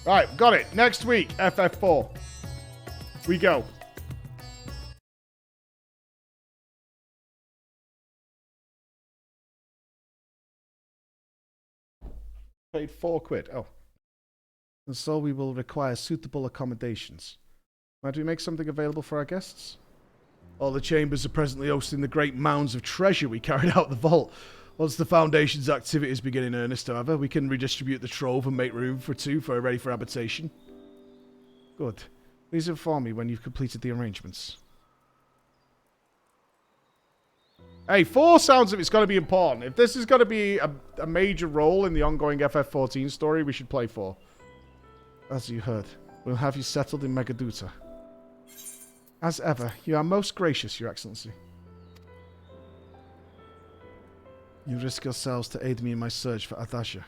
Right, got it. Next week, FF4. We go. Paid £4. Oh. And so we will require suitable accommodations. Might we make something available for our guests? All the chambers are presently hosting the great mounds of treasure we carried out the vault. Once the Foundation's activities begin in earnest, however, we can redistribute the trove and make room for two ready for habitation. Good. Please inform me when you've completed the arrangements. Hey, 4 sounds like it's going to be important. If this is going to be a major role in the ongoing FF14 story, we should play 4. As you heard, we'll have you settled in Megaduta. As ever, you are most gracious, Your Excellency. You risk yourselves to aid me in my search for Adasha.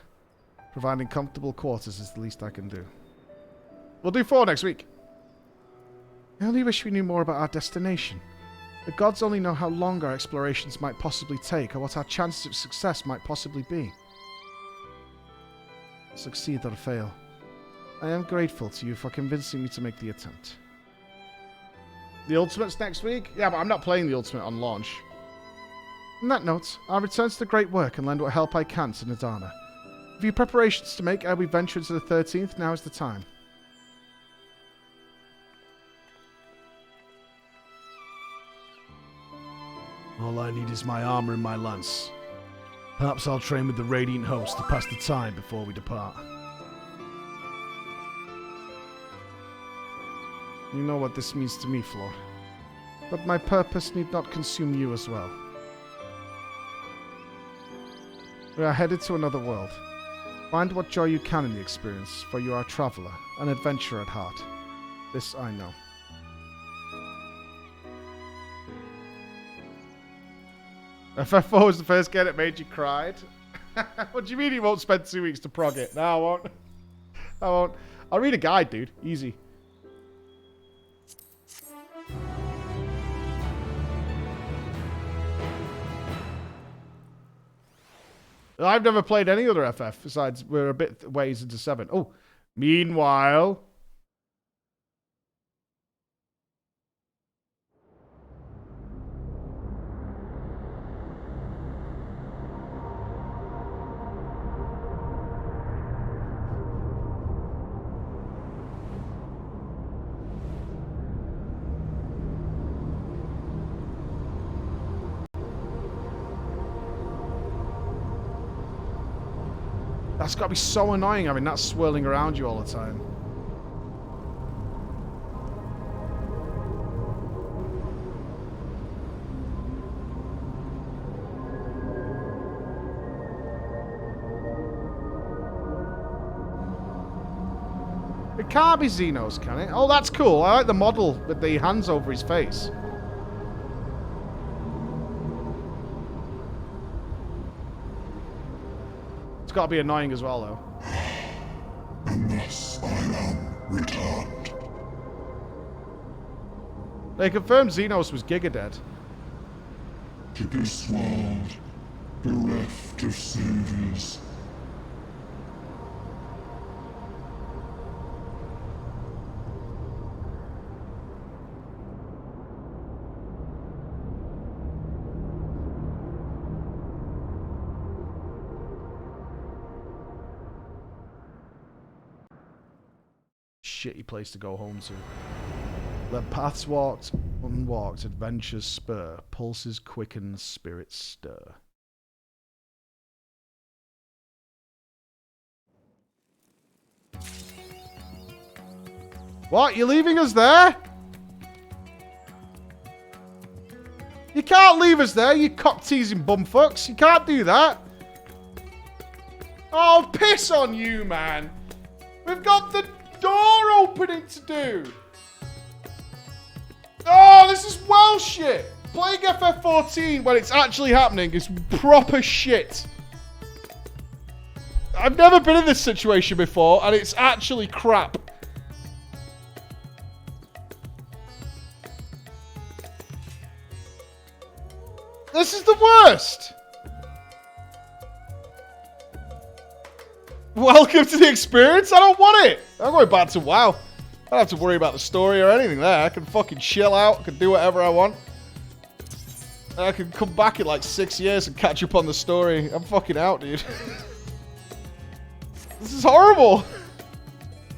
Providing comfortable quarters is the least I can do. We'll do 4 next week. I only wish we knew more about our destination. The gods only know how long our explorations might possibly take, or what our chances of success might possibly be. Succeed or fail, I am grateful to you for convincing me to make the attempt. The Ultimate's next week? Yeah, but I'm not playing the Ultimate on launch. On that note, I'll return to the great work and lend what help I can to Nadana. Have you preparations to make ere we venture into the 13th? Now is the time. All I need is my armor and my lance. Perhaps I'll train with the Radiant Host to pass the time before we depart. You know what this means to me, Floor. But my purpose need not consume you as well. We are headed to another world. Find what joy you can in the experience, for you are a traveller, an adventurer at heart. This I know. FF4 was the first game that made you cried. What do you mean you won't spend 2 weeks to prog it? No, I won't. I won't. I'll read a guide, dude. Easy. I've never played any other FF besides we're a bit ways into 7. Oh, meanwhile. That's got to be so annoying having that swirling around you all the time. It can't be Xenos, can it? Oh, that's cool. I like the model with the hands over his face. It's got to be annoying as well, though. And thus I am returned. They confirmed Xenos was Gigadead. To this world, bereft of saviors. Shitty place to go home to. Let paths walked, unwalked, adventures spur, pulses quicken, spirits stir. What? You're leaving us there? You can't leave us there, you cock-teasing bumfucks. You can't do that. Oh, piss on you, man. We've got the door opening to do. Oh, this is well shit. Playing FF14 when it's actually happening is proper shit. I've never been in this situation before, and it's actually crap. This is the worst. Welcome to the experience. I don't want it. I'm going back to WoW. I don't have to worry about the story or anything there. I can fucking chill out. I can do whatever I want. I can come back in like 6 years and catch up on the story. I'm fucking out, dude. This is horrible.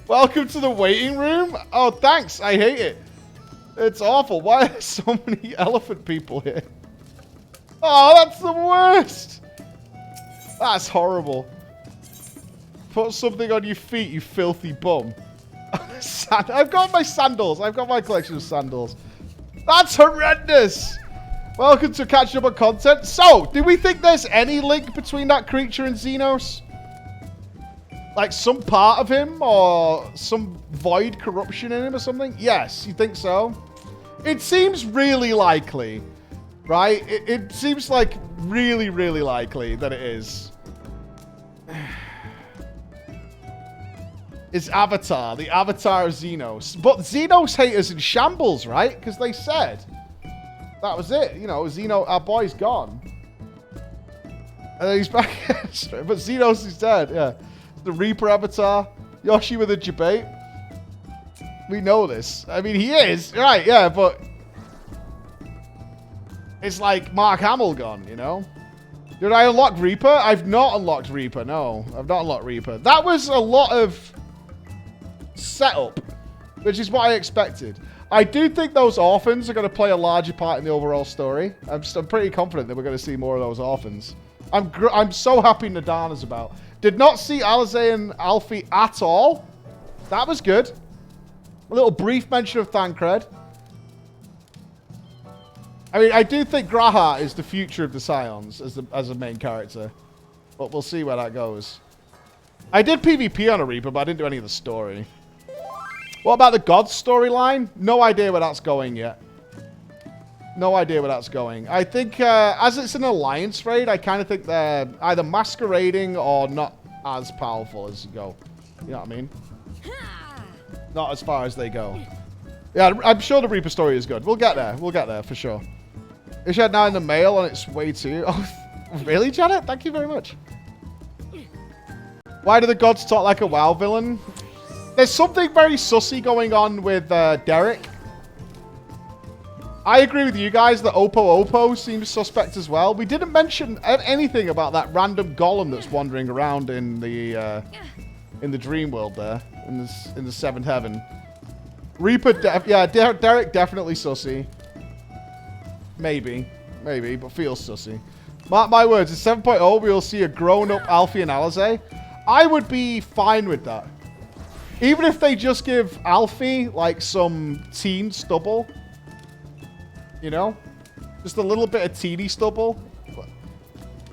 Welcome to the waiting room. Oh, thanks. I hate it. It's awful. Why are there so many elephant people here? Oh, that's the worst. That's horrible. Put something on your feet, you filthy bum. I've got my sandals. I've got my collection of sandals. That's horrendous. Welcome to catching up on content. So, do we think there's any link between that creature and Xenos? Like some part of him or some void corruption in him or something? Yes, you think so? It seems really likely, right? It seems like really, really likely that it is. It's Avatar, the Avatar of Xenos. But Xenos hate us in shambles, right? Because they said that was it. You know, Xeno, our boy's gone. And then he's back. But Xenos is dead, yeah. The Reaper Avatar, Yoshi with a debate. We know this. I mean, he is, right, yeah, but it's like Mark Hamill gone, you know? Did I unlock Reaper? I've not unlocked Reaper, no. I've not unlocked Reaper. That was a lot of setup, which is what I expected. I do think those orphans are going to play a larger part in the overall story. I'm pretty confident that we're going to see more of those orphans. I'm so happy Nadana's about. Did not see Alize and Alfie at all. That was good. A little brief mention of Thancred. I mean, I do think Graha is the future of the Scions as a main character. But we'll see where that goes. I did PvP on a Reaper, but I didn't do any of the story. What about the Gods storyline? No idea where that's going yet. No idea where that's going. I think, as it's an alliance raid, I kind of think they're either masquerading or not as powerful as you go. You know what I mean? Not as far as they go. Yeah, I'm sure the Reaper story is good. We'll get there. We'll get there for sure. Is it now in the mail on its way to? Oh, really, Janet? Thank you very much. Why do the Gods talk like a WoW villain? There's something very sussy going on with Derek. I agree with you guys that Oppo seems suspect as well. We didn't mention anything about that random golem that's wandering around in the dream world there, in the seventh heaven. Reaper, Derek definitely sussy. Maybe, but feels sussy. Mark my words, in 7.0 we'll see a grown-up Alfie and Alize. I would be fine with that. Even if they just give Alfie like some teen stubble. You know? Just a little bit of teeny stubble.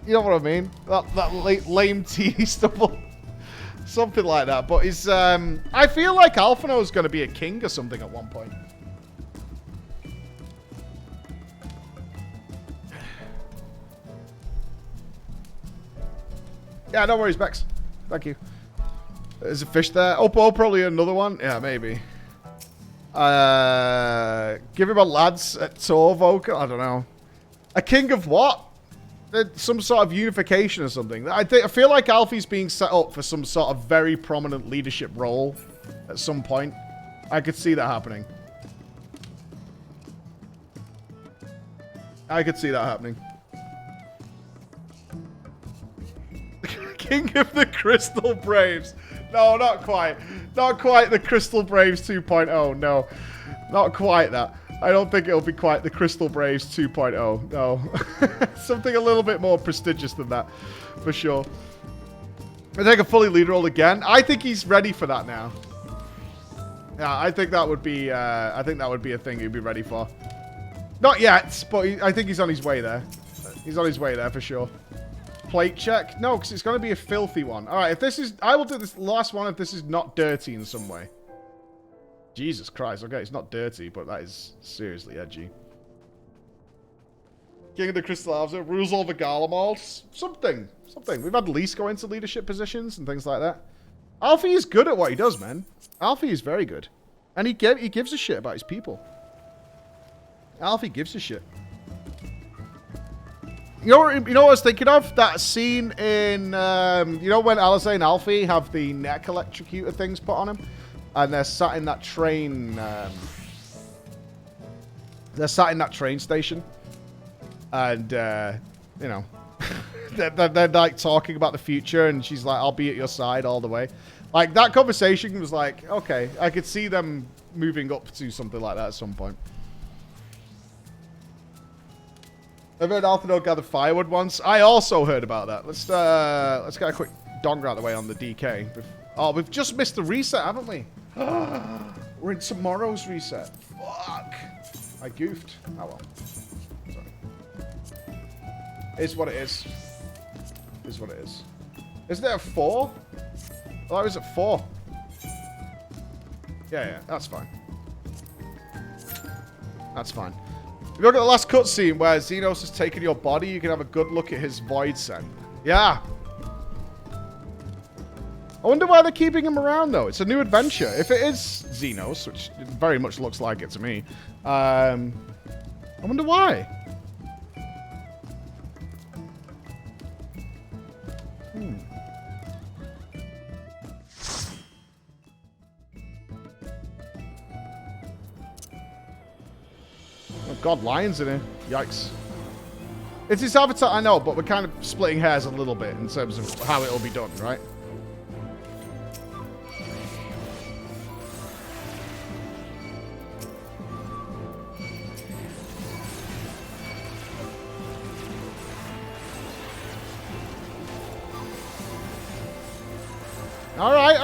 You know what I mean? That lame teeny stubble. Something like that. But it's, I feel like Alphino's going to be a king or something at one point. Yeah, no worries, Bex. Thank you. There's a fish there. Oh, probably another one. Yeah, maybe. Give him a lads at Torvoke. I don't know. A king of what? Some sort of unification or something. I feel like Alfie's being set up for some sort of very prominent leadership role at some point. I could see that happening. I could see that happening. King of the Crystal Braves. No, not quite. Not quite the Crystal Braves 2.0. No. Not quite that. I don't think it'll be quite the Crystal Braves 2.0. No. Something a little bit more prestigious than that. For sure. I take a fully lead role again. I think he's ready for that now. Yeah, I think that would be a thing he'd be ready for. Not yet, but I think he's on his way there. He's on his way there for sure. Plate check? No, because it's going to be a filthy one. Alright, if this is... I will do this last one if this is not dirty in some way. Jesus Christ. Okay, it's not dirty, but that is seriously edgy. King of the Crystal Elves, rules over Garlemald. Something. We've had Lise go into leadership positions and things like that. Alfie is good at what he does, man. Alfie is very good. And he gives a shit about his people. Alfie gives a shit. You know what I was thinking of? That scene in, you know when Alistair and Alfie have the neck electrocutor things put on them? And they're sat in that train, they're sat in that train station. And, you know, they're like talking about the future and she's like, I'll be at your side all the way. Like, that conversation was like, okay, I could see them moving up to something like that at some point. I've heard Althano gather firewood once. I also heard about that. Let's get a quick donger out of the way on the DK. Oh, we've just missed the reset, haven't we? We're in tomorrow's reset. Fuck. I goofed. Oh well. Sorry. Is what it is. Is what it is. Isn't it a 4? Oh, I was at 4. Yeah, that's fine. That's fine. If you look at the last cutscene where Xenos has taken your body, you can have a good look at his void scent. Yeah. I wonder why they're keeping him around, though. It's a new adventure. If it is Xenos, which very much looks like it to me, I wonder why. Oh God, lions in here. Yikes. It's his avatar, I know, but we're kind of splitting hairs a little bit in terms of how it'll be done, right? Alright,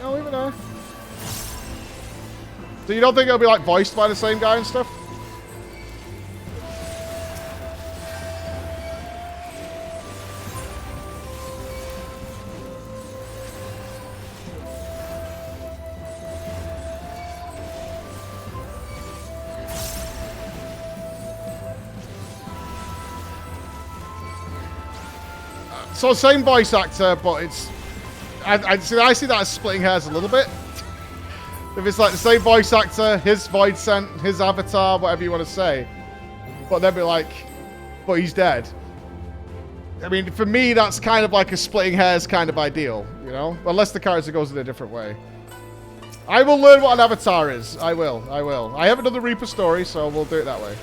I'll leave it there. So you don't think it'll be like voiced by the same guy and stuff? So same voice actor, but it's... I see that as splitting hairs a little bit. If it's like the same voice actor, his void scent, his avatar, whatever you want to say. But they'll be like, but he's dead. I mean, for me, that's kind of like a splitting hairs kind of ideal, you know? Unless the character goes in a different way. I will learn what an avatar is. I will. I haven't done the Reaper story, so we'll do it that way.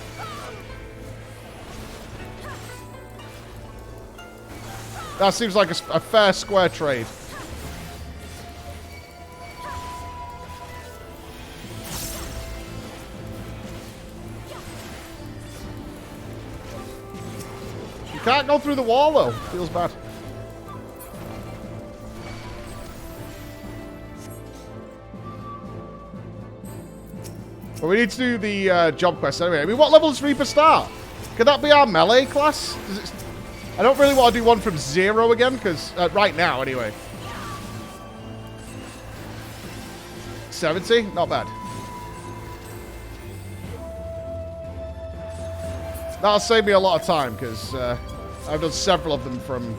That seems like a fair, square trade. You can't go through the wall, though. Feels bad. But we need to do the job quest anyway. I mean, what level does Reaper start? Could that be our melee class? I don't really want to do one from 0 again, because right now, anyway. 70? Not bad. That'll save me a lot of time, because I've done several of them from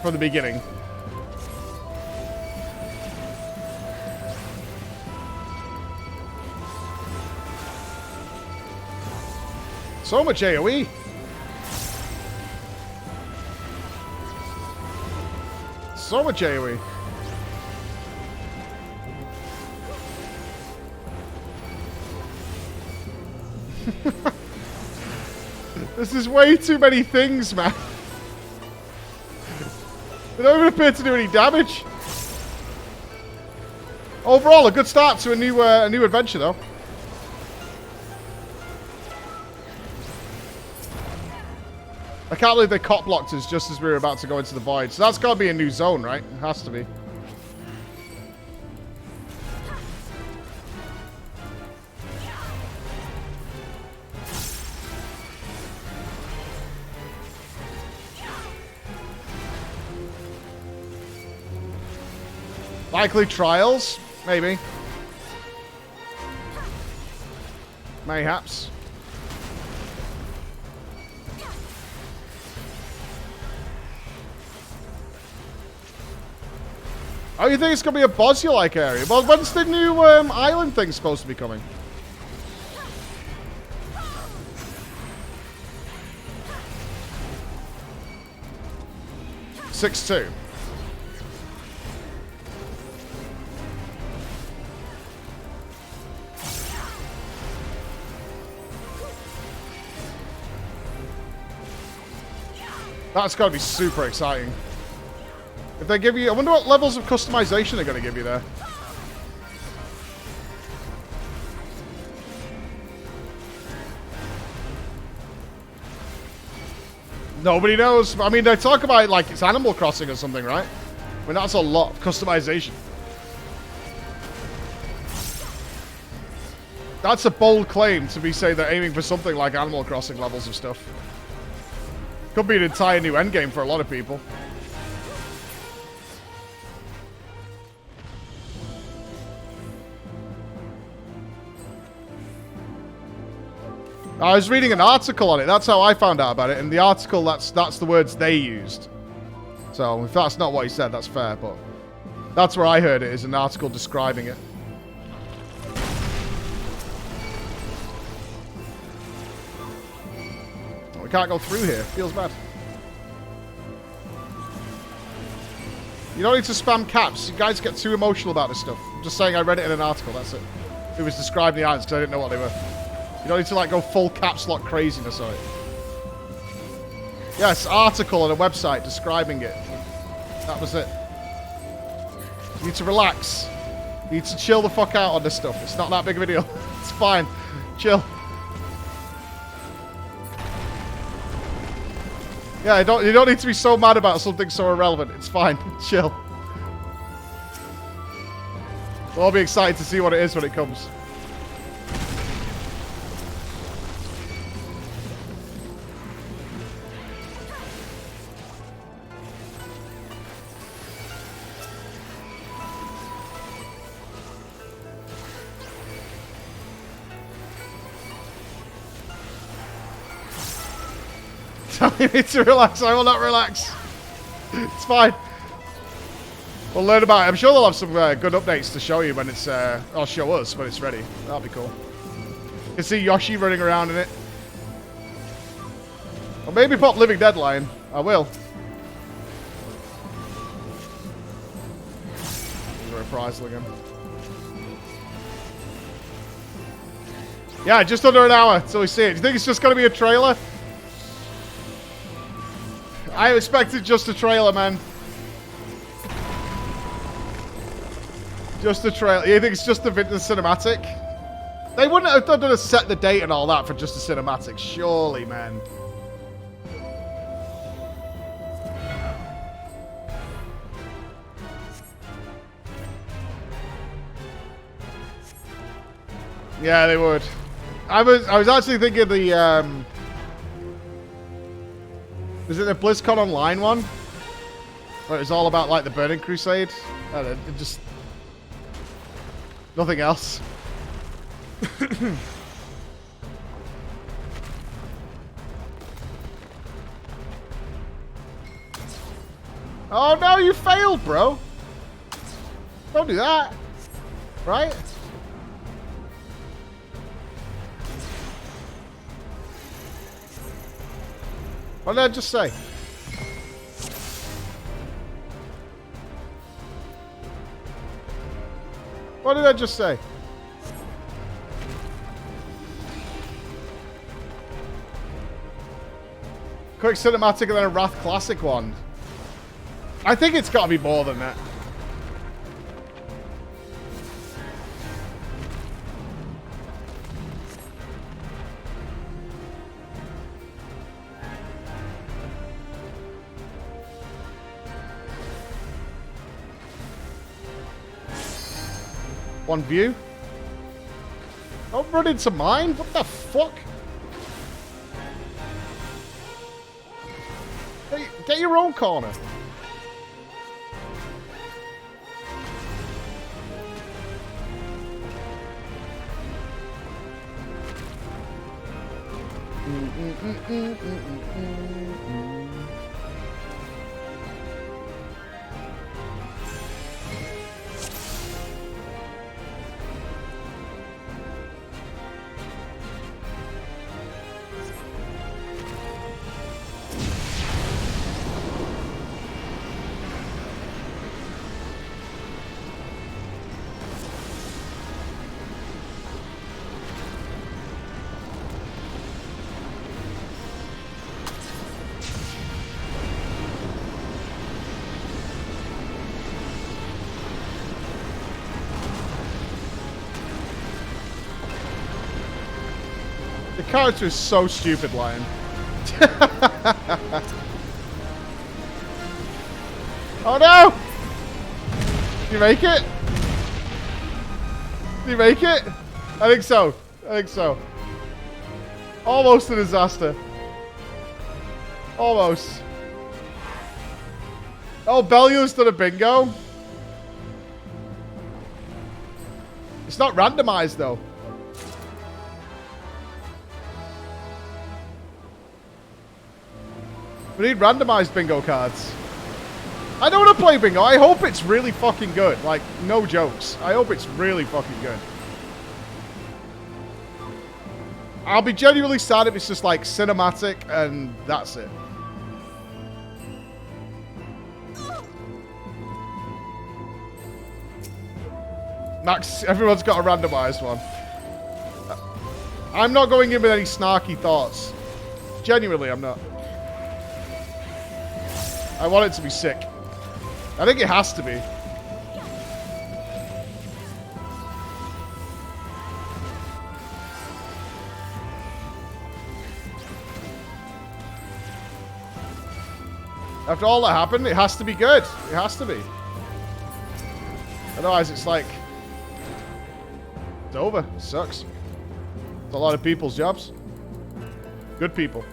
the beginning. So much AoE. So much AoE. This is way too many things, man. They don't even appear to do any damage. Overall, a good start to a new adventure, though. I can't believe they cop blocked us just as we were about to go into the void. So that's got to be a new zone, right? It has to be. Likely trials? Maybe. Mayhaps. Oh, you think it's going to be a Bosnia-like area? Well, when's the new island thing supposed to be coming? 6-2. That's got to be super exciting. If they give you... I wonder what levels of customization they're going to give you there. Nobody knows. I mean, they talk about it like it's Animal Crossing or something, right? I mean, that's a lot of customization. That's a bold claim to be saying they're aiming for something like Animal Crossing levels of stuff. Could be an entire new endgame for a lot of people. I was reading an article on it. That's how I found out about it. In the article, that's the words they used. So if that's not what he said, that's fair. But that's where I heard it, is an article describing it. Oh, we can't go through here. Feels bad. You don't need to spam caps. You guys get too emotional about this stuff. I'm just saying I read it in an article. That's it. It was describing the items because I didn't know what they were. You don't need to, like, go full caps lock craziness on it. Yes, article on a website describing it. That was it. You need to relax. You need to chill the fuck out on this stuff. It's not that big of a deal. It's fine. Chill. Yeah, you don't need to be so mad about something so irrelevant. It's fine. Chill. We'll all be excited to see what it is when it comes. Tell me to relax. I will not relax. It's fine. We'll learn about it. I'm sure they'll have some good updates to show you when it's... or show us when it's ready. That'll be cool. You can see Yoshi running around in it. Or maybe pop Living Deadline. I will. There's a reprisal again. Yeah, just under an hour until we see it. Do you think it's just going to be a trailer? I expected just a trailer, man. Just a trailer. You think it's just the cinematic? They wouldn't have done a set the date and all that for just a cinematic, surely, man. Yeah, they would. I was actually thinking the is it the BlizzCon Online one? Where it's all about, like, the Burning Crusade? I don't know, just... nothing else. Oh, no, you failed, bro. Don't do that. Right? What did I just say? What did I just say? Quick cinematic and then a Wrath Classic one. I think it's got to be more than that. One view. Don't run into mine. What the fuck? Hey, get your own corner. character is so stupid, Lion. Oh no! Did you make it? Did you make it? I think so. I think so. Almost a disaster. Almost. Oh, Bellio's done a bingo. It's not randomized, though. We need randomized bingo cards. I don't want to play bingo. I hope it's really fucking good. Like, no jokes. I hope it's really fucking good. I'll be genuinely sad if it's just like cinematic and that's it. Max, everyone's got a randomized one. I'm not going in with any snarky thoughts. Genuinely, I'm not. I want it to be sick. I think it has to be. After all that happened, it has to be good. It has to be. Otherwise, it's like... It's over. It sucks. It's a lot of people's jobs. Good people.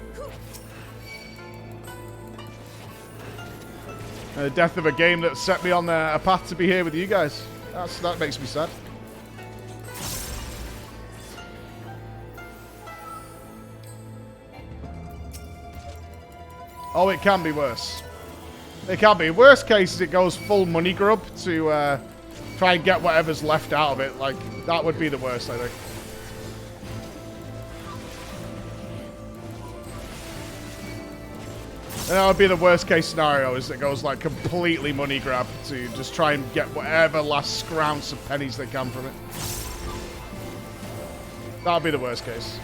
And the death of a game that set me on a path to be here with you guys. That makes me sad. Oh, it can be worse. It can be. Worst case is it goes full money grub to try and get whatever's left out of it. Like, that would be the worst, I think. And that would be the worst case scenario, is it goes like completely money grab to just try and get whatever last scrounce of pennies they can from it. That would be the worst case.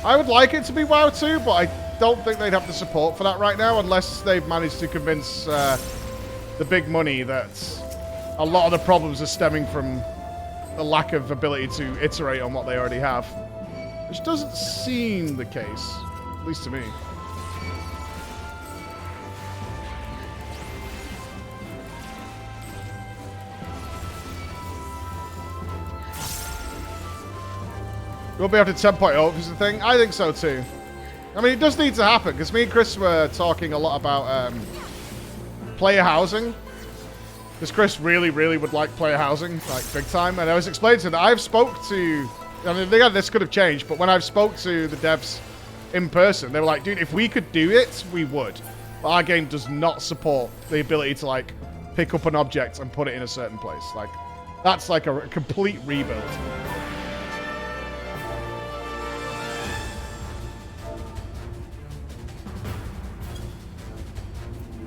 I would like it to be WoW 2, but I don't think they'd have the support for that right now unless they've managed to convince the big money that a lot of the problems are stemming from the lack of ability to iterate on what they already have. Which doesn't seem the case, at least to me. We'll be able to 10.0 is the thing. I think so too. I mean, it does need to happen, because me and Chris were talking a lot about player housing. Because Chris really, really would like player housing, like big time. And I was explaining to him that I've spoke to... I mean, again, this could have changed, but when I've spoke to the devs in person, they were like, dude, if we could do it, we would. But our game does not support the ability to, like, pick up an object and put it in a certain place. Like, that's like a complete rebuild.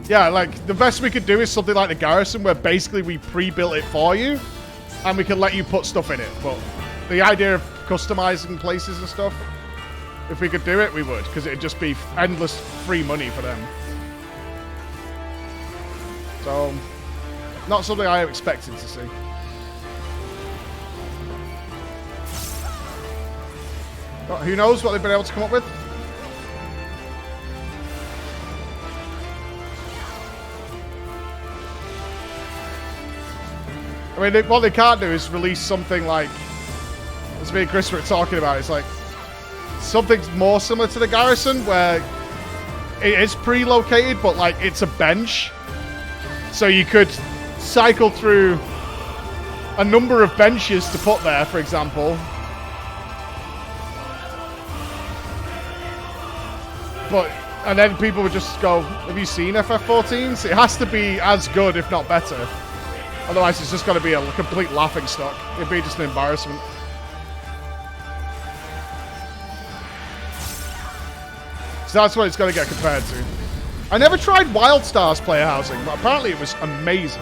Yeah, like, the best we could do is something like the Garrison, where basically we pre-built it for you, and we can let you put stuff in it. But the idea of customizing places and stuff, if we could do it, we would, because it'd just be endless free money for them. So, not something I expected to see. But who knows what they've been able to come up with? I mean, what they can't do is release something like, as me and Chris were talking about, it's like something more similar to the Garrison, where it is pre-located, but like it's a bench. So you could cycle through a number of benches to put there, for example. And then people would just go, have you seen FF14s? It has to be as good, if not better. Otherwise, it's just going to be a complete laughing stock. It'd be just an embarrassment. So that's what it's going to get compared to. I never tried WildStar's player housing, but apparently it was amazing.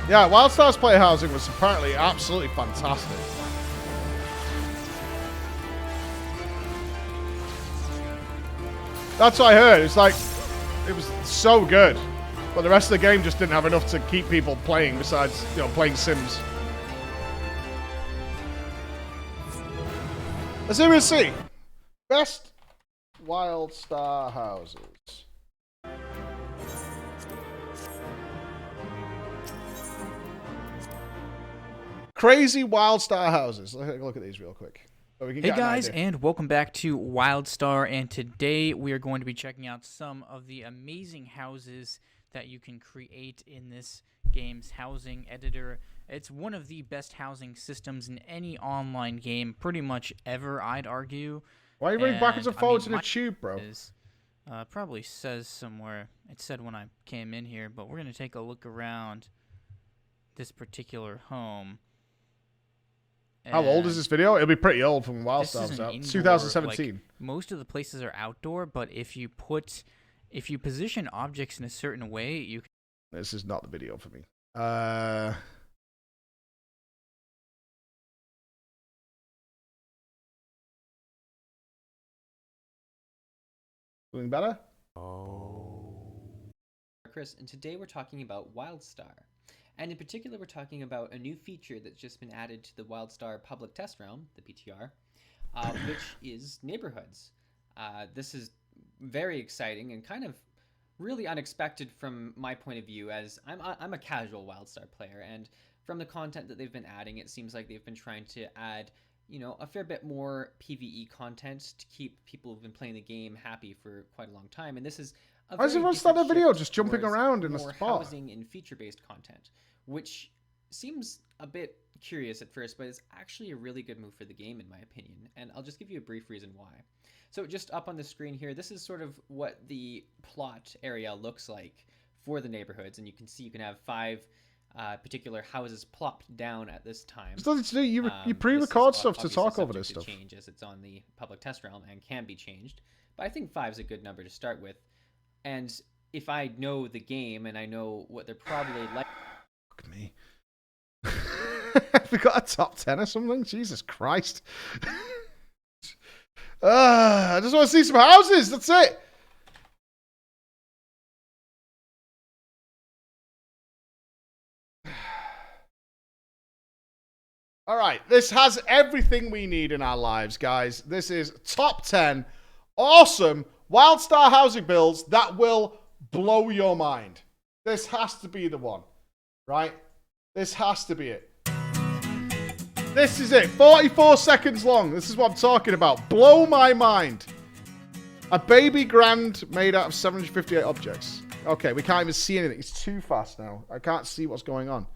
Yeah, Wildstar's player housing was apparently absolutely fantastic. That's what I heard. It's like, it was so good. But the rest of the game just didn't have enough to keep people playing besides, you know, playing Sims. Let's see what we see. Best Wildstar houses. Crazy Wildstar houses. Let's take a look at these real quick. So we can Hey get an guys, idea. and welcome back to Wildstar, and today we are going to be checking out some of the amazing houses that you can create in this game's housing editor. It's one of the best housing systems in any online game pretty much ever, I'd argue. Why are you running backwards and I forwards mean, in a tube, bro? Probably says somewhere, it said when I came in here, but we're going to take a look around this particular home. How old is this video? It'll be pretty old from when This Wildstar is was an out. indoor, 2017. like, most of the places are outdoor, but if you position objects in a certain way, you can. This is not the video for me. Doing better? Chris, and today we're talking about Wildstar. And in particular, we're talking about a new feature that's just been added to the Wildstar public test realm, the PTR, which is neighborhoods. This is very exciting and kind of really unexpected from my point of view, as I'm a casual Wildstar player, and from the content that they've been adding, it seems like they've been trying to add, you know, a fair bit more PvE content to keep people who've been playing the game happy for quite a long time. And this is a Why does very everyone start different a video shift just jumping towards around in a more spot? housing and feature-based content, which seems a bit curious at first, but it's actually a really good move for the game, in my opinion. And I'll just give you a brief reason why. So just up on the screen here, this is sort of what the plot area looks like for the neighborhoods. And you can see you can have 5 particular houses plopped down at this time. There's nothing to do. You This pre-record is stuff to obviously talk over subject this to stuff. change as it's on the public test realm and can be changed. But I think 5 is a good number to start with. And if I know the game and I know what they're probably like. Fuck me. Have we got a top 10 or something? Jesus Christ. I just want to see some houses. That's it. All right. This has everything we need in our lives, guys. This is top 10 awesome Wildstar housing builds that will blow your mind. This has to be the one, right? This has to be it. This is it. 44 seconds long. This is what I'm talking about. Blow my mind. A baby grand made out of 758 objects. Okay, we can't even see anything. It's too fast now. I can't see what's going on.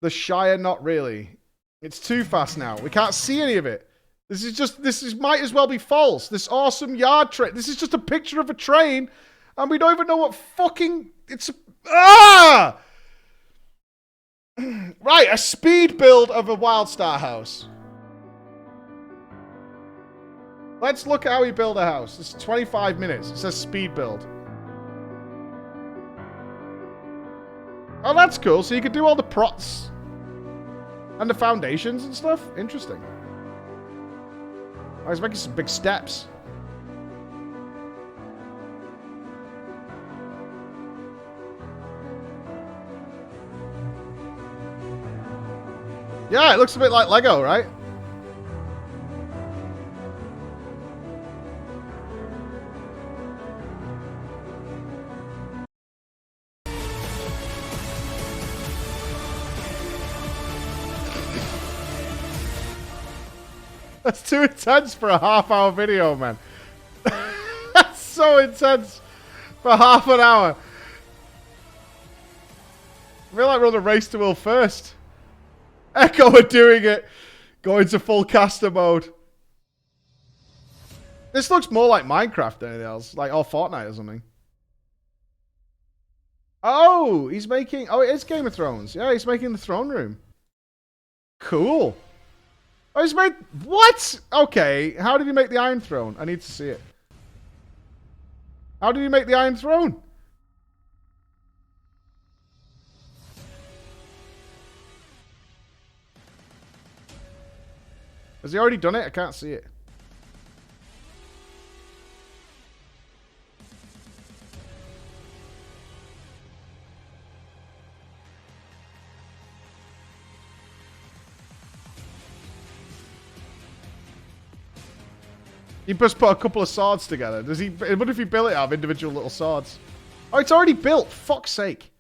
The Shire, not really. It's too fast now. We can't see any of it. This might as well be false. This awesome yard train. This is just a picture of a train, and we don't even know what fucking it's. Right, a speed build of a Wildstar house. Let's look at how we build a house. It's 25 minutes. It says speed build. Oh, that's cool. So you can do all the prots and the foundations and stuff. Interesting. I was making some big steps. Yeah, it looks a bit like Lego, right? That's too intense for a half-hour video, man. That's so intense for half an hour. I feel like we're on the race to will first. Echo are doing it. Going to full caster mode. This looks more like Minecraft than anything else. Like, or Fortnite or something. Oh, he's making... Oh, it is Game of Thrones. Yeah, he's making the throne room. Cool. Oh, he's made... What? Okay, how did he make the Iron Throne? I need to see it. How did he make the Iron Throne? Has he already done it? I can't see it. He just put a couple of swords together. Does he? What if he built it out of individual little swords? Oh, it's already built. Fuck's sake.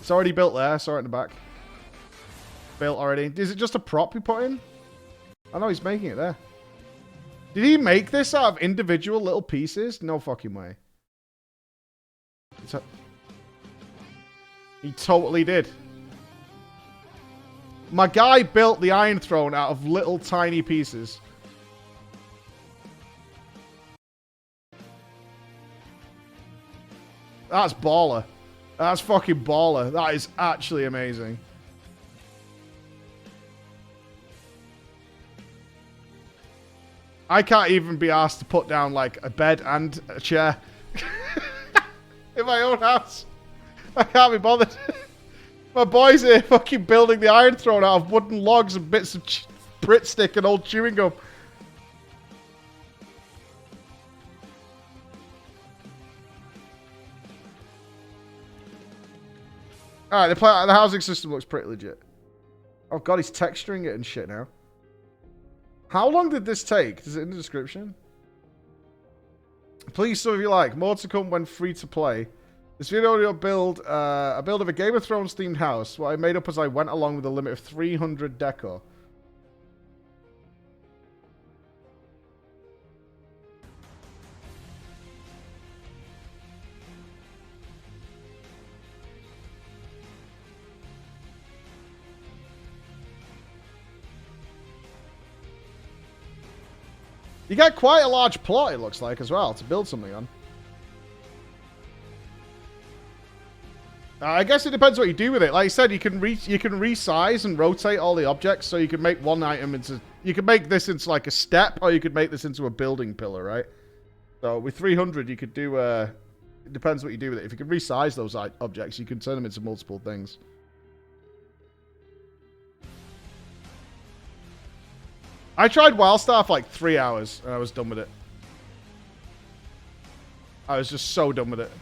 It's already built there. Saw it in the back. Built already. Is it just a prop he put in? I know he's making it there. Did he make this out of individual little pieces? No fucking way. He totally did. My guy built the Iron Throne out of little tiny pieces. That's baller. That's fucking baller. That is actually amazing. I can't even be asked to put down, like, a bed and a chair in my own house. I can't be bothered. My boys here fucking building the Iron Throne out of wooden logs and bits of Brit stick and old chewing gum. Alright, the housing system looks pretty legit. Oh god, he's texturing it and shit now. How long did this take? Is it in the description? Please, some of you like. More to come when free to play. This video will build a build of a Game of Thrones themed house. What I made up as I went along with a limit of 300 decor. You got quite a large plot, it looks like, as well, to build something on. I guess it depends what you do with it. Like I said, you can resize and rotate all the objects, so you can make one item into... You can make this into, like, a step, or you could make this into a building pillar, right? So, with 300, you could do... it depends what you do with it. If you can resize those objects, you can turn them into multiple things. I tried WildStar for like 3 hours, and I was done with it. I was just so done with it.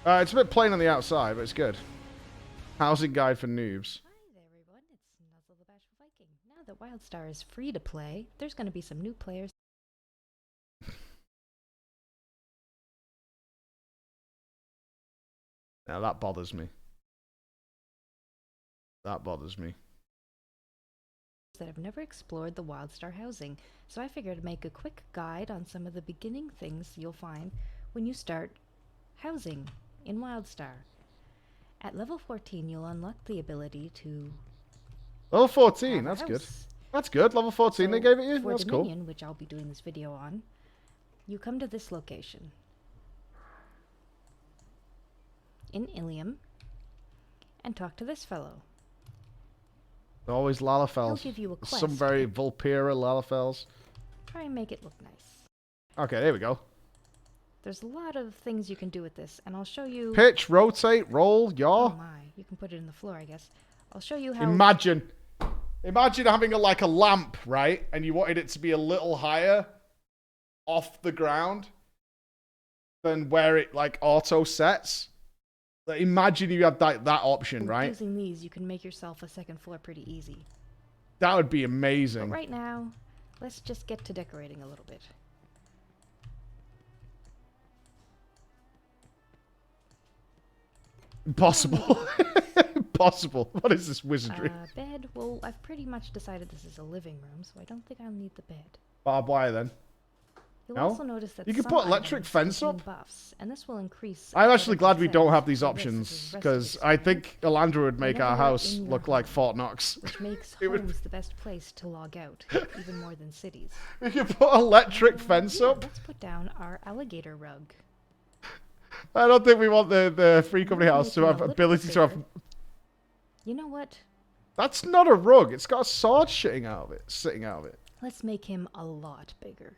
It's a bit plain on the outside, but it's good. Housing guide for noobs. Hi there, everyone. It's Nuzzle the Bashful Viking. Now that WildStar is free to play, there's going to be some new players. Now that bothers me. That bothers me. That have never explored the WildStar housing, so I figured I'd make a quick guide on some of the beginning things you'll find when you start housing in WildStar. At level 14, you'll unlock the ability to... Level 14, have a that's good. house. That's good. Level 14 they gave it you? For That's cool. Dominion, which I'll be doing this video on, you come to this location. In Ilium, and talk to this fellow. Always Lalafels. He'll give you a quest. Some very Vulpera Lalafels. Try and make it look nice. Okay, there we go. There's a lot of things you can do with this, and I'll show you... Pitch, rotate, roll, Oh yaw. my, you can put it in the floor, I guess. I'll show you how... Imagine having like a lamp, right? And you wanted it to be a little higher off the ground than where it like auto sets. Like, imagine you had that option, right? Using these, you can make yourself a second floor pretty easy. That would be But amazing. right now, let's just get to decorating a little bit. Impossible. Impossible. What is this wizardry? Bed, well, I've pretty much decided this is a living room, so I don't think I'll need the bed. Barbed wire then. You'll No? also notice that You can some put electric items fence contain up? buffs, and this will increase... I'm actually glad we 7% don't have these the risk options, of rescue because I think experience, Alandra would make our Whenever you're house in your look like home. Fort Knox. which makes It would- homes the best place to log out, even more than cities. We could put electric fence Yeah, up. let's put down our alligator rug. I don't think we want the free company house to Making have a little ability bit to have... bigger. You know what? That's not a rug. It's got a sword sitting out of it. Let's make him a lot bigger.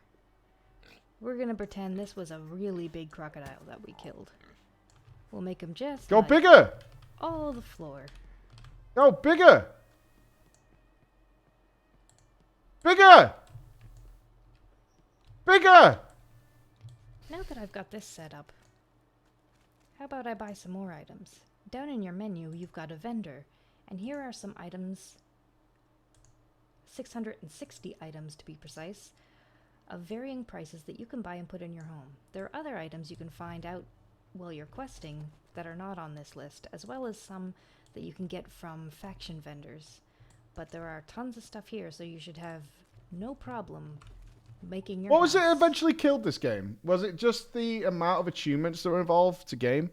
We're gonna pretend this was a really big crocodile that we killed. We'll make him just Go like bigger! all the floor. Go bigger! Bigger! Bigger! Now that I've got this set up, how about I buy some more items? Down in your menu, you've got a vendor, and here are some items, 660 items to be precise, of varying prices that you can buy and put in your home. There are other items you can find out while you're questing that are not on this list, as well as some that you can get from faction vendors. But there are tons of stuff here, so you should have no problem making your What was it house. eventually killed this game? Was it just the amount of achievements that were involved to game?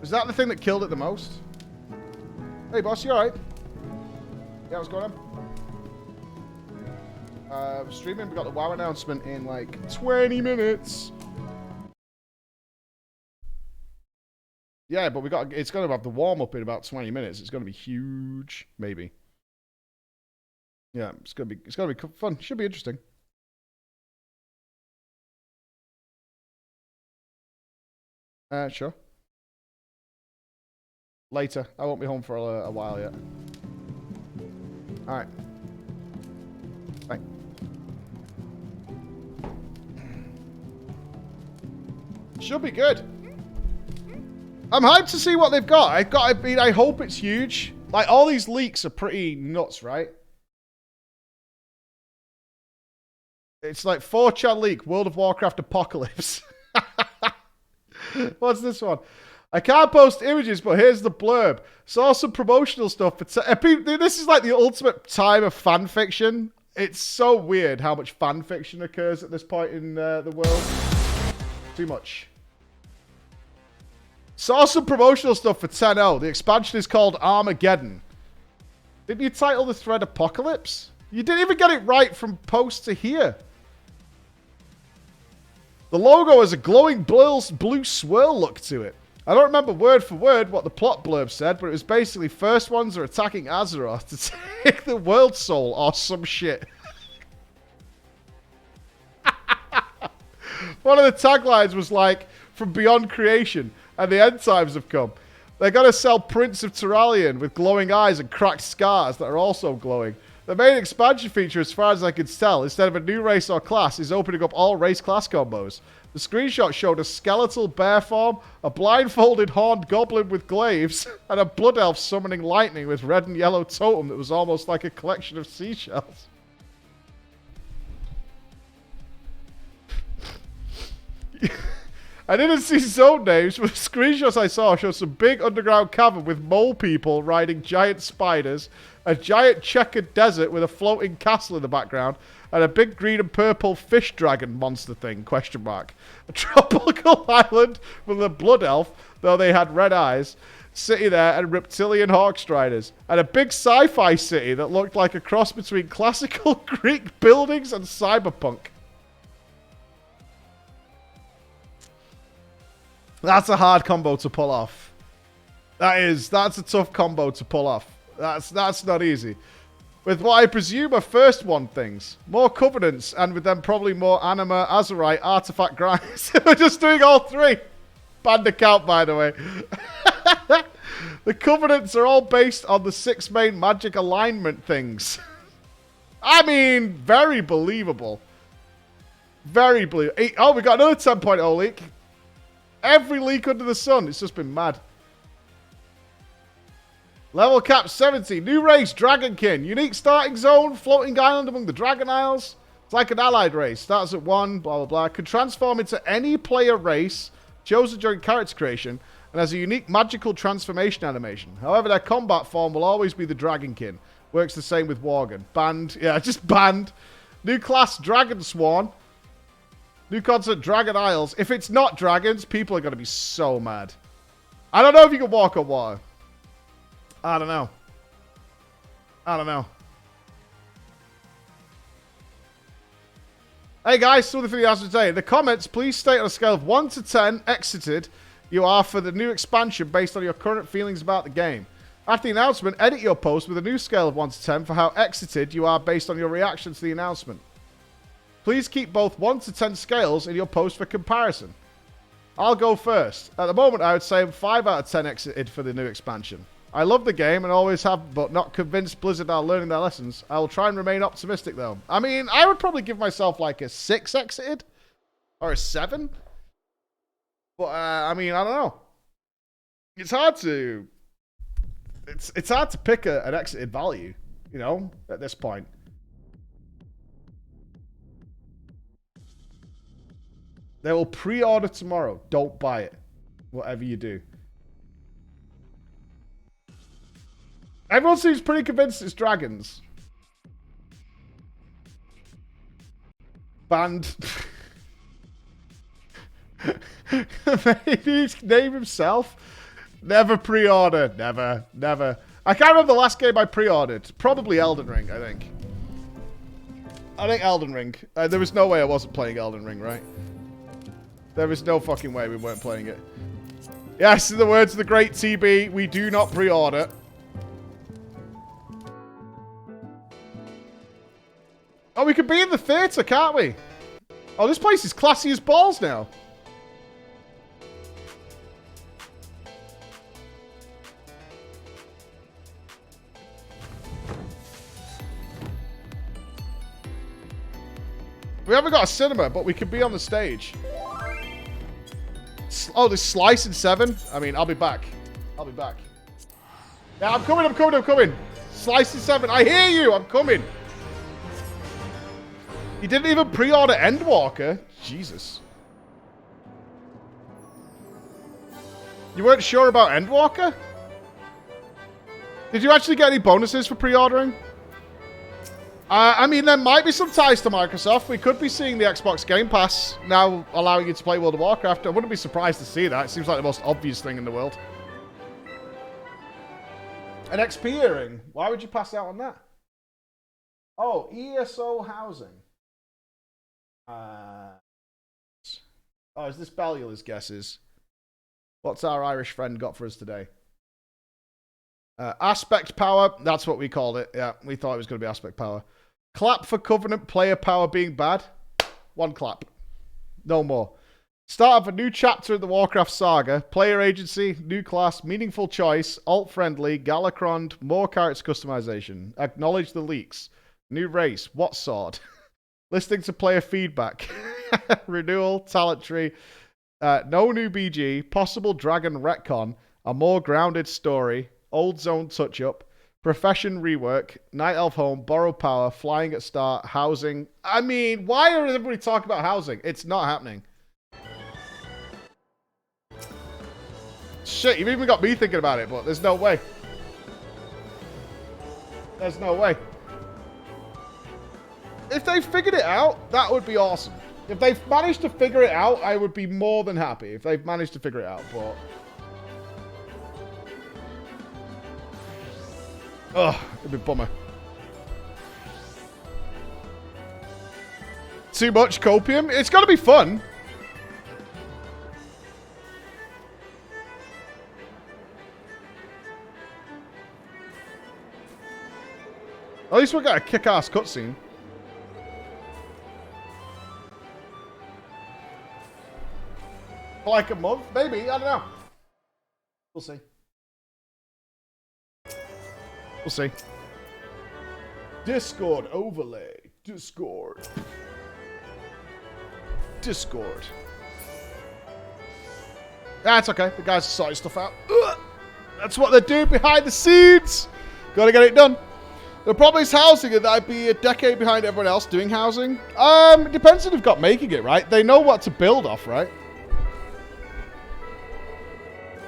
Was that the thing that killed it the most? Hey boss, you alright? Yeah, what's going on? Streaming, we got the WoW announcement in like 20 minutes. Yeah, but it's gonna have the warm up in about 20 minutes. It's gonna be huge, maybe. Yeah, it's gonna be fun. Should be interesting. Sure. Later. I won't be home for a while yet. All right. Bye. Should be good. I'm hyped to see what they've got. I hope it's huge. Like, all these leaks are pretty nuts, right? It's like 4chan leak, World of Warcraft Apocalypse. What's this one? I can't post images, but here's the blurb. Saw some promotional stuff. This is like the ultimate time of fan fiction. It's so weird how much fan fiction occurs at this point in the world. Too much. Saw some promotional stuff for 10.0. The expansion is called Armageddon. Didn't you title the thread Apocalypse? You didn't even get it right from post to here. The logo has a glowing blue swirl look to it. I don't remember word for word what the plot blurb said, but it was basically first ones are attacking Azeroth to take the world soul or some shit. One of the taglines was like, from beyond creation, and the end times have come. They're going to sell Prince of Turalian with glowing eyes and cracked scars that are also glowing. The main expansion feature, as far as I can tell, instead of a new race or class, is opening up all race class combos. The screenshot showed a skeletal bear form, a blindfolded horned goblin with glaives, and a blood elf summoning lightning with red and yellow totem that was almost like a collection of seashells. I didn't see zone names, but the screenshots I saw showed some big underground cavern with mole people riding giant spiders, a giant checkered desert with a floating castle in the background, and a big green and purple fish dragon monster thing, question mark. A tropical island with a blood elf, though they had red eyes, city there, and reptilian hawk striders, and a big sci-fi city that looked like a cross between classical Greek buildings and cyberpunk. That's a hard combo to pull off. That's a tough combo to pull off. That's not easy. With what I presume are first one things. More Covenants, and with them probably more Anima, Azerite, Artifact grinds. We're just doing all three. Banned account, by the way. The Covenants are all based on the 6 main magic alignment things. I mean, very believable. Very believable. Oh, we got another 10.0 leak. Every leak under the sun. It's just been mad. Level cap 70. New race, Dragonkin. Unique starting zone. Floating island among the Dragon Isles. It's like an allied race. Starts at 1. Blah, blah, blah. Can transform into any player race chosen during character creation. And has a unique magical transformation animation. However, their combat form will always be the Dragonkin. Works the same with Worgen. Banned. Yeah, just banned. New class, Dragon Sworn. New concept, Dragon Isles. If it's not dragons, people are going to be so mad. I don't know if you can walk on water. I don't know. I don't know. Hey guys, something for the answer today. In the comments, please state on a scale of 1 to 10 exited you are for the new expansion based on your current feelings about the game. After the announcement, edit your post with a new scale of 1 to 10 for how exited you are based on your reaction to the announcement. Please keep both 1 to 10 scales in your post for comparison. I'll go first. At the moment, I would say I'm 5 out of 10 exited for the new expansion. I love the game and always have, but not convinced Blizzard are learning their lessons. I will try and remain optimistic, though. I mean, I would probably give myself like a 6 exited. Or a 7. But, I mean, I don't know. It's hard to... It's hard to pick an exited value, you know, at this point. They will pre-order tomorrow. Don't buy it. Whatever you do. Everyone seems pretty convinced it's dragons. Banned. Maybe he's name himself. Never pre-order. Never. Never. I can't remember the last game I pre-ordered. Probably Elden Ring, I think. I think Elden Ring. There was no way I wasn't playing Elden Ring, right? There is no fucking way we weren't playing it. Yes, in the words of the great TB, we do not pre-order. Oh, we could be in the theatre, can't we? Oh, this place is classy as balls now. We haven't got a cinema, but we could be on the stage. Oh, there's Slice in 7? I mean, I'll be back. I'll be back. Yeah, I'm coming, I'm coming, I'm coming. Slice in 7. I hear you, I'm coming. You didn't even pre-order Endwalker? Jesus. You weren't sure about Endwalker? Did you actually get any bonuses for pre-ordering? I mean, there might be some ties to Microsoft. We could be seeing the Xbox Game Pass now allowing you to play World of Warcraft. I wouldn't be surprised to see that. It seems like the most obvious thing in the world. An XP earring. Why would you pass out on that? Oh, ESO housing. Oh, is this Belial's guesses? What's our Irish friend got for us today? Aspect power. That's what we called it. Yeah, we thought it was going to be aspect power. Clap for Covenant player power being bad. 1 clap. No more. Start of a new chapter in the Warcraft saga. Player agency, new class, meaningful choice, alt-friendly, Galacrond, more character customization. Acknowledge the leaks. New race, what sword? Listening to player feedback. Renewal, talent tree. No new BG. Possible dragon retcon. A more grounded story. Old zone touch-up. Profession rework. Night elf home. Borrow power. Flying at start. Housing. I mean, why are everybody talking about housing? It's not happening. Shit, you've even got me thinking about it, but there's no way. There's no way. If they figured it out, that would be awesome. If they've managed to figure it out, I would be more than happy if they've managed to figure it out, but... Ugh, it'd be a bummer. Too much copium? It's gotta be fun. At least we'll get a kick-ass cutscene. For like a month? Maybe. I don't know. We'll see. We'll see. Discord overlay. Discord. Discord. That's okay. The guys are sorting stuff out. Ugh. That's what they do behind the scenes. Gotta get it done. The problem is housing, and I'd be a decade behind everyone else doing housing. It depends if they've got making it, right? They know what to build off, right?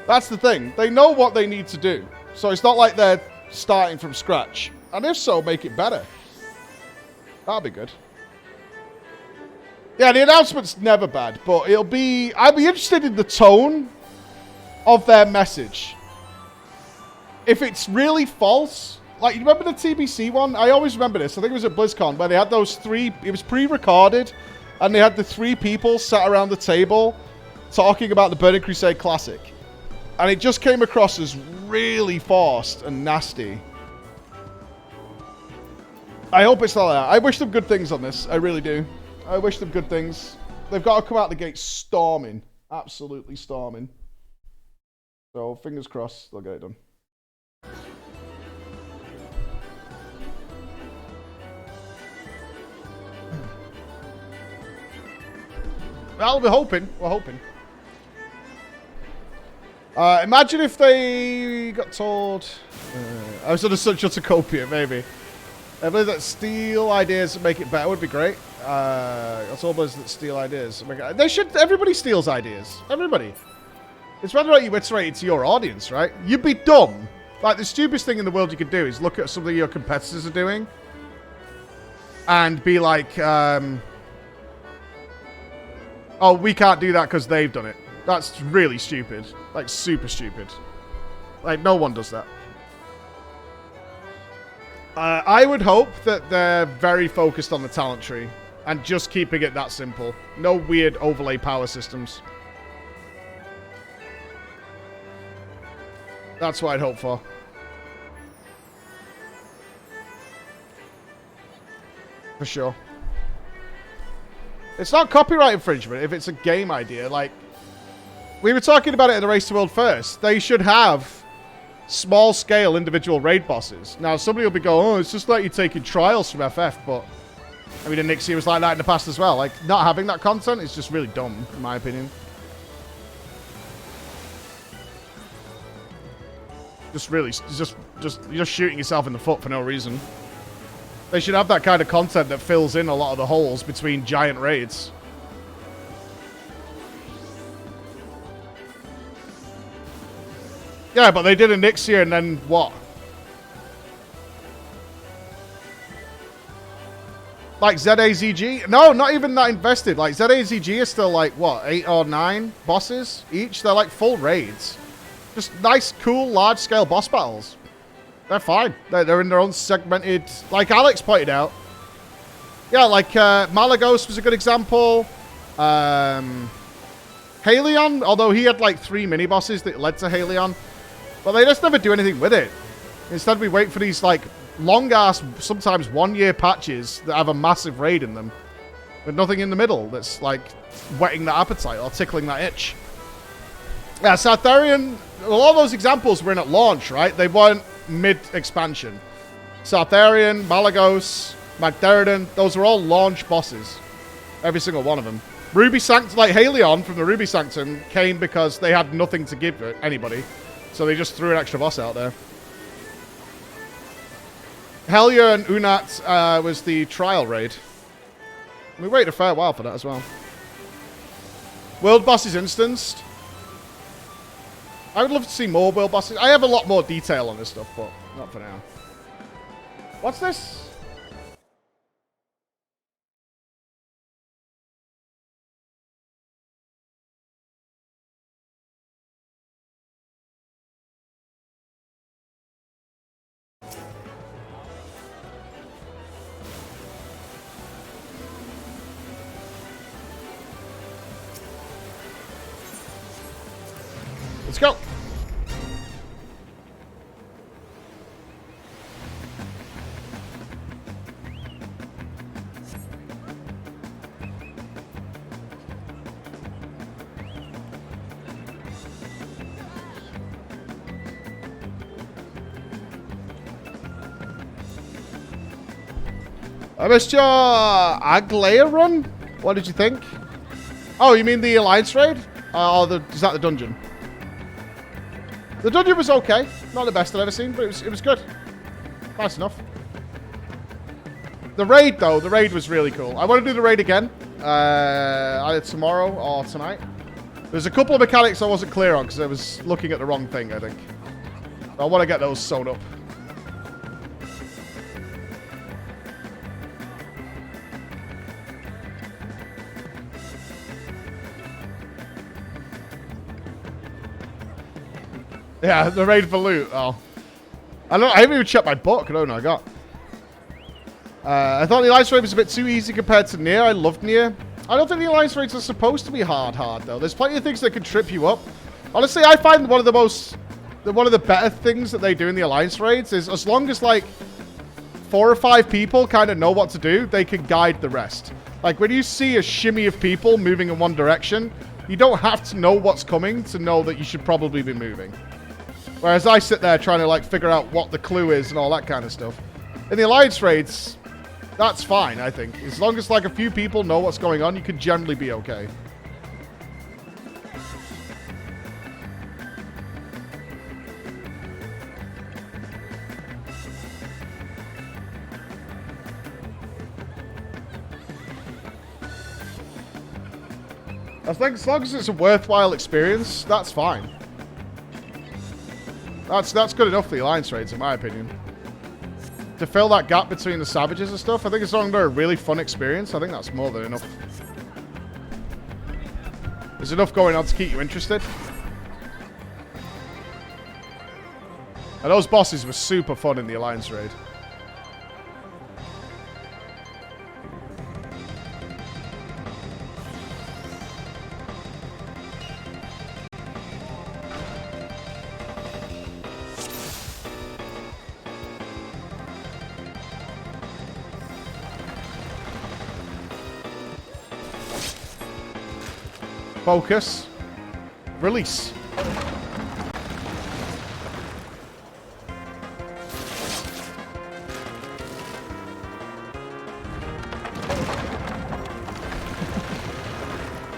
That's the thing. They know what they need to do. So it's not like they're starting from scratch. And if so, make it better. That'll be good. Yeah, the announcement's never bad, but it'll be... I'd be interested in the tone of their message. If it's really false... Like, you remember the TBC one? I always remember this. I think it was at BlizzCon, where they had those 3... It was pre-recorded, and they had the 3 people sat around the table talking about the Burning Crusade Classic. And it just came across as really forced and nasty. I hope it's not like that. I wish them good things on this. I really do. I wish them good things. They've got to come out the gate storming. Absolutely storming. So, fingers crossed, they'll get it done. Well, we're hoping. We're hoping. Imagine if they got told... I was on such a copia, maybe. I believe that steal ideas and make it better would be great. That's all those that steal ideas. They should... Everybody steals ideas. Everybody. It's whether or not you iterate it to your audience, right? You'd be dumb. Like, the stupidest thing in the world you could do is look at something your competitors are doing and be like, oh, we can't do that because they've done it. That's really stupid. Like, super stupid. Like, no one does that. I would hope that they're very focused on the talent tree and just keeping it that simple. No weird overlay power systems. That's what I'd hope for. For sure. It's not copyright infringement if it's a game idea. Like, we were talking about it in the Race to World First. They should have small-scale individual raid bosses. Now, somebody will be going, oh, it's just like you're taking trials from FF, but... I mean, Nixie was like that in the past as well. Like, not having that content is just really dumb, in my opinion. Just really, you're shooting yourself in the foot for no reason. They should have that kind of content that fills in a lot of the holes between giant raids. Yeah, but they did a Nixia and then what? Like ZAZG? No, not even that invested. Like ZAZG is still like, what, 8 or 9 bosses each? They're like full raids. Just nice, cool, large-scale boss battles. They're fine. They're in their own segmented... Like Alex pointed out. Yeah, like Malagos was a good example. Halion, although he had like 3 mini-bosses that led to Halion. But they just never do anything with it. Instead, we wait for these like long-ass, sometimes 1-year patches that have a massive raid in them. With nothing in the middle that's like whetting that appetite or tickling that itch. Yeah, Sartharian, all those examples were in at launch, right? They weren't mid-expansion. Sartharian, Malagos, Magtheridon, those were all launch bosses. Every single one of them. Ruby Sanctum, like Halion from the Ruby Sanctum, came because they had nothing to give anybody. So they just threw an extra boss out there. Helya and Unat was the trial raid. We waited a fair while for that as well. World bosses instanced. I would love to see more world bosses. I have a lot more detail on this stuff, but not for now. What's this? Let's go. I missed your Aglaya run? What did you think? Oh, you mean the Alliance raid? Is that the dungeon? The dungeon was okay. Not the best I've ever seen, but it was good. Nice enough. The raid, though, the raid was really cool. I want to do the raid again. Either tomorrow or tonight. There's a couple of mechanics I wasn't clear on because I was looking at the wrong thing, I think. I want to get those sewn up. Yeah, the raid for loot. Oh. I haven't even checked my book. I don't know I got. I thought the Alliance raid was a bit too easy compared to Nier. I loved Nier. I don't think the Alliance raids are supposed to be hard, though. There's plenty of things that can trip you up. Honestly, I find one of the better things that they do in the Alliance raids is as long as, like, 4 or 5 people kind of know what to do, they can guide the rest. Like, when you see a shimmy of people moving in one direction, you don't have to know what's coming to know that you should probably be moving. Whereas I sit there trying to, like, figure out what the clue is and all that kind of stuff. In the Alliance raids, that's fine, I think. As long as, like, a few people know what's going on, you can generally be okay. I think as long as it's a worthwhile experience, that's fine. That's good enough for the Alliance raids, in my opinion. To fill that gap between the savages and stuff, I think as long as they're a really fun experience, I think that's more than enough. There's enough going on to keep you interested. And those bosses were super fun in the Alliance raid. Focus. Release.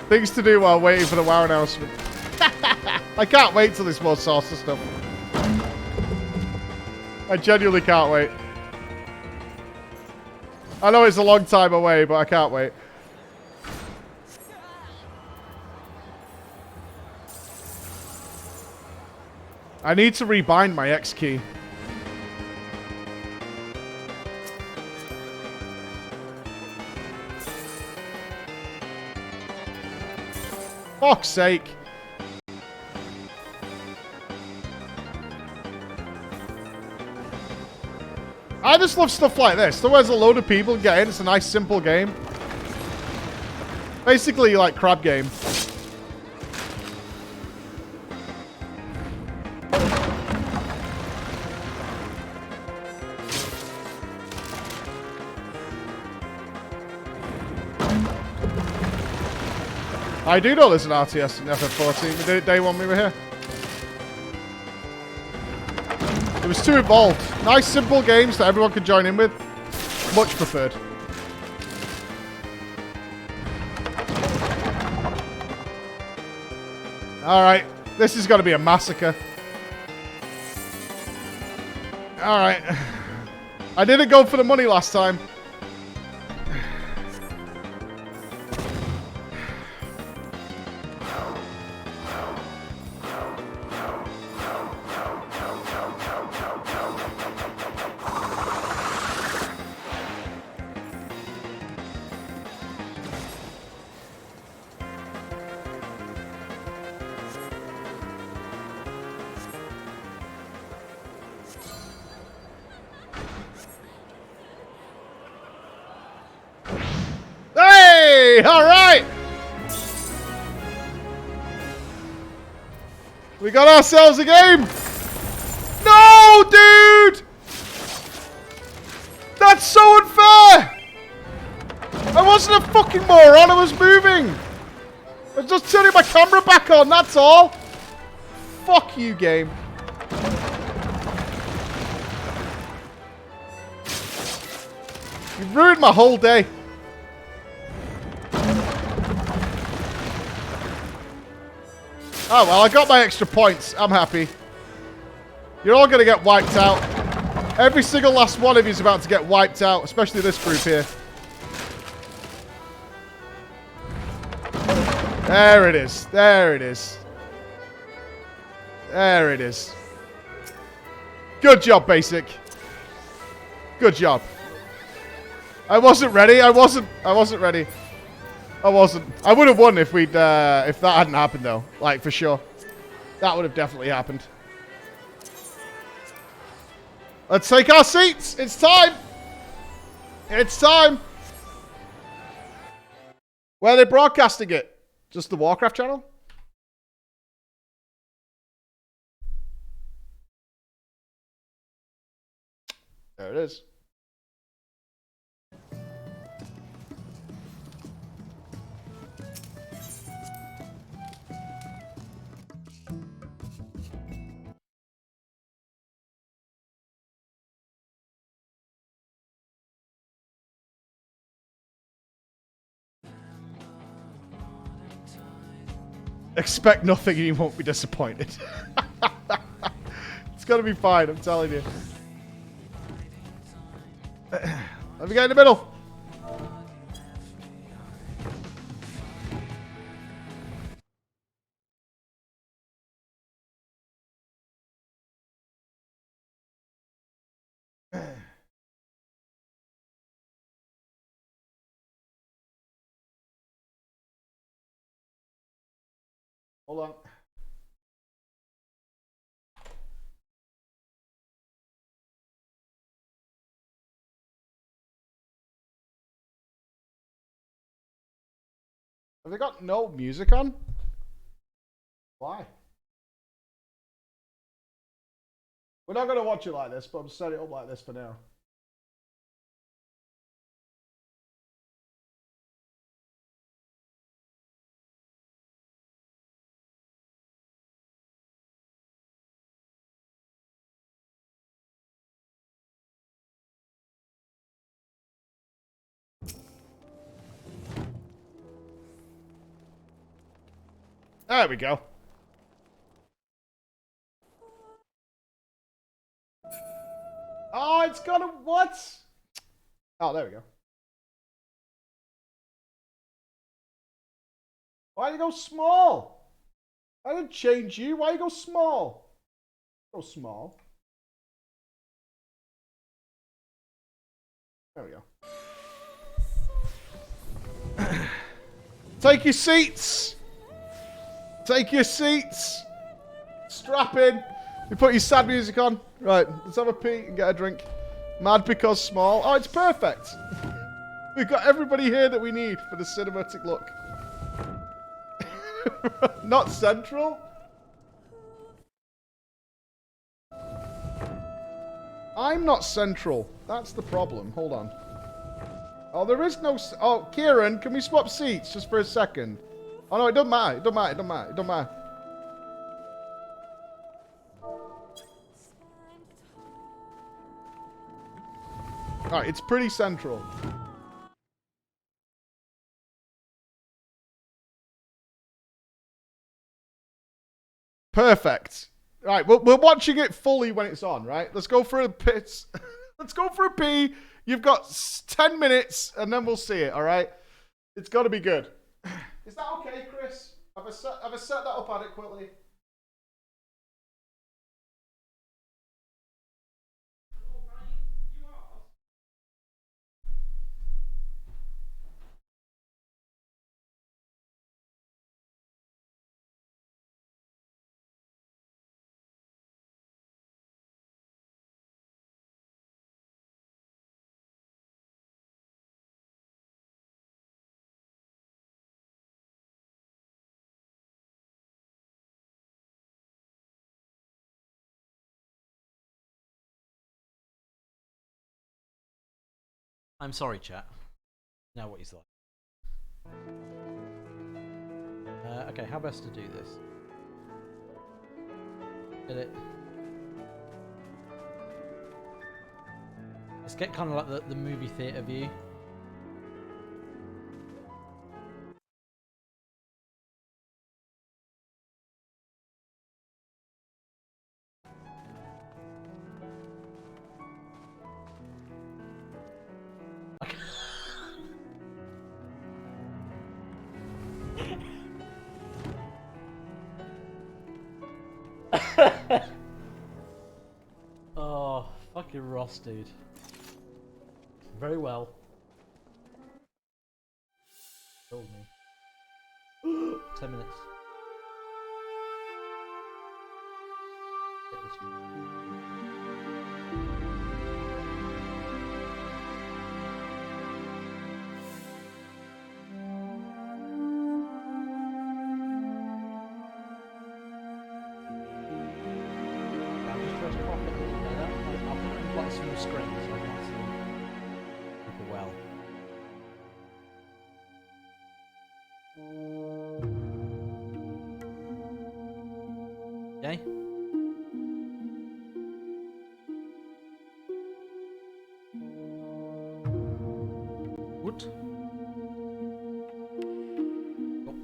Things to do while waiting for the WoW announcement. I can't wait till there's more saucer stuff. I genuinely can't wait. I know it's a long time away, but I can't wait. I need to rebind my X key. Fuck's sake. I just love stuff like this. Otherwise, a load of people get in. It's a nice, simple game. Basically, like crab game. I do know there's an RTS in FF14. We did it day one we were here. It was too involved. Nice, simple games that everyone could join in with. Much preferred. Alright. This is going to be a massacre. Alright. I didn't go for the money last time. All right. We got ourselves a game. No, dude. That's so unfair. I wasn't a fucking moron. I was moving. I was just turning my camera back on. That's all. Fuck you, game. You've ruined my whole day. Oh, well, I got my extra points. I'm happy. You're all going to get wiped out. Every single last one of you is about to get wiped out, especially this group here. There it is. There it is. There it is. Good job, Basic. Good job. I wasn't ready. I wasn't ready. I wasn't. I would have won if we'd if that hadn't happened though. Like for sure. That would have definitely happened. Let's take our seats. It's time. It's time. Where are they broadcasting it? Just the Warcraft channel? There it is. Expect nothing and you won't be disappointed. It's gonna be fine, I'm telling you. Let me get in the middle. Hold on. Have they got no music on? Why? We're not going to watch it like this, but I'm setting it up like this for now. There we go. Oh, it's got a what? Oh, there we go. Why you go small? I didn't change you. Why you go small? Go small. There we go. Take your seats. Take your seats. Strap in. You put your sad music on. Right, let's have a pee and get a drink. Mad because small. Oh, it's perfect. We've got everybody here that we need for the cinematic look. Not central. I'm not central. That's the problem. Hold on. Oh, there is no... Oh, Kieran, can we swap seats just for a second? Oh, no, it doesn't matter. It doesn't matter. It doesn't matter. It doesn't matter. Alright, it's pretty central. Perfect. Right, we're watching it fully when it's on, right? Let's go for a piss. Let's go for a pee. You've got 10 minutes, and then we'll see it, alright? It's got to be good. Is that okay, Chris? Have I set that up adequately? I'm sorry, chat. Now what he's like. Okay, how best to do this? Get it? Let's get kind of like the movie theatre view. Oh, fucking Ross, dude. Very well. Told me. 10 minutes. Get this. I'm just trying to crop it a little better. I'll put it on quite a small screen so I can't see people well. Okay. What? Oh.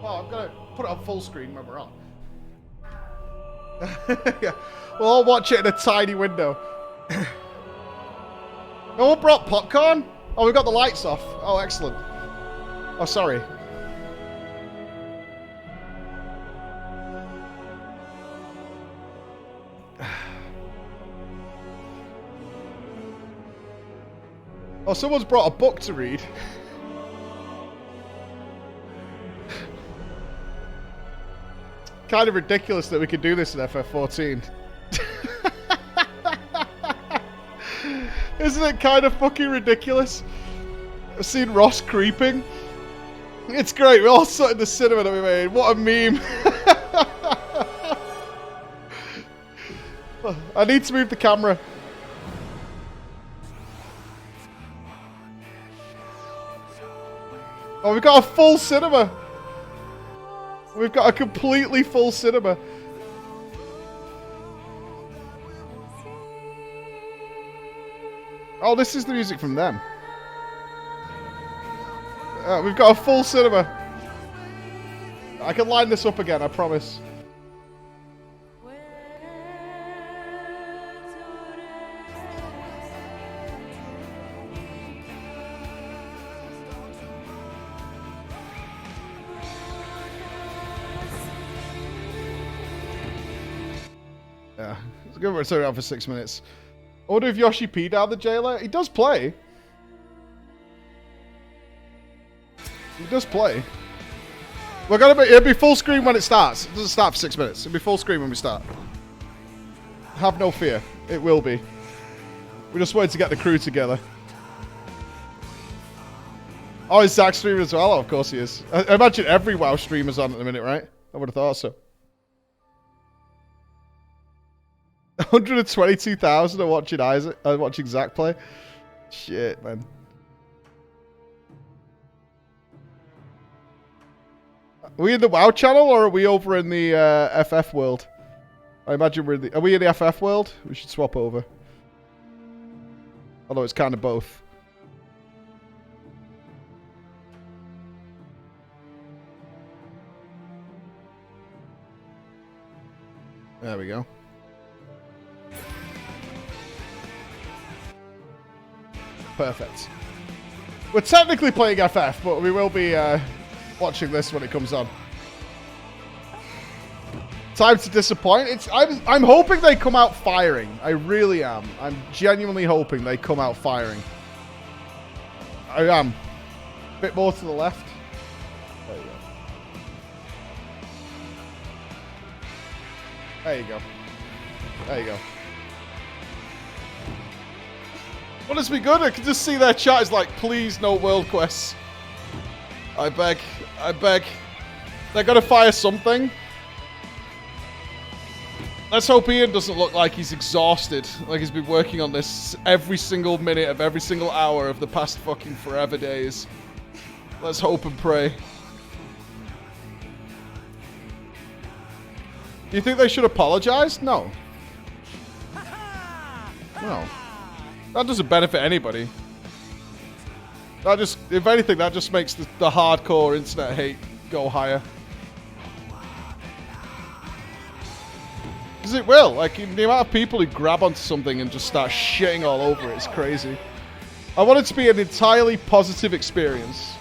Oh, I'm gonna put it on full screen when we're on. Yeah, we'll all watch it in a tiny window. No one brought popcorn? Oh, we got the lights off. Oh, excellent. Oh, sorry. Oh, someone's brought a book to read. Kind of ridiculous that we could do this in FF14. Isn't it kind of fucking ridiculous? I've seen Ross creeping. It's great. We all saw it in the cinema that we made. What a meme. I need to move the camera. Oh, we've got a full cinema. We've got a completely full cinema. Oh, this is the music from them. We've got a full cinema. I can line this up again, I promise. Yeah, it's good. We're sorry out for 6 minutes. I wonder if Yoshi P down the jailer. He does play. He does play. We're gonna be. It'll be full screen when it starts. It doesn't start for 6 minutes. It'll be full screen when we start. Have no fear. It will be. We just wanted to get the crew together. Oh, is Zach streaming as well? Oh, of course he is. I imagine every WoW streamer's on at the minute, right? I would have thought so. 122,000 are watching watching Zach play. Shit, man. Are we in the WoW channel or are we over in the FF world? I imagine we're in the... Are we in the FF world? We should swap over. Although it's kind of both. There we go. Perfect. We're technically playing FF, but we will be watching this when it comes on. Time to disappoint. I'm hoping they come out firing. I really am. I'm genuinely hoping they come out firing. I am. A bit more to the left. There you go. There you go. Well, it's been good. I can just see their chat is like, please, no world quests. I beg. I beg. They're going to fire something. Let's hope Ian doesn't look like he's exhausted. Like he's been working on this every single minute of every single hour of the past fucking forever days. Let's hope and pray. Do you think they should apologize? No. No. That doesn't benefit anybody. That just, if anything, that just makes the hardcore internet hate go higher. Because it will. Like, the amount of people who grab onto something and just start shitting all over it is crazy. I want it to be an entirely positive experience.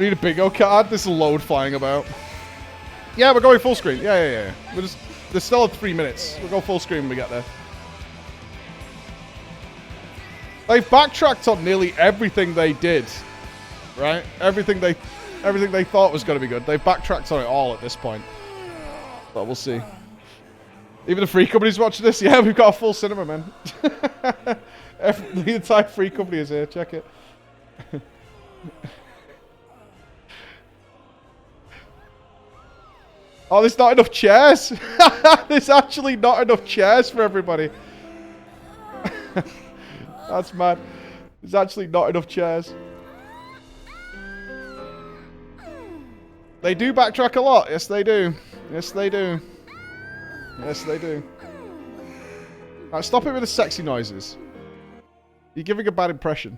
We need a bingo card? There's a load flying about. Yeah, we're going full screen. Yeah. We're just, there's still 3 minutes. We'll go full screen when we get there. They've backtracked on nearly everything they did. Right? Everything they thought was going to be good. They've backtracked on it all at this point. But we'll see. Even the free company's watching this? Yeah, we've got a full cinema, man. The entire free company is here. Check it. Oh, there's not enough chairs. There's actually not enough chairs for everybody. That's mad. There's actually not enough chairs. They do backtrack a lot. Yes, they do. Yes, they do. Yes, they do. Alright, stop it with the sexy noises. You're giving a bad impression.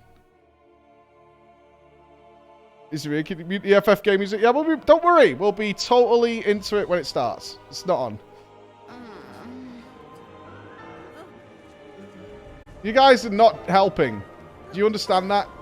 Is it? Can you mute the FF game music? Yeah, don't worry. We'll be totally into it when it starts. It's not on. You guys are not helping. Do you understand that?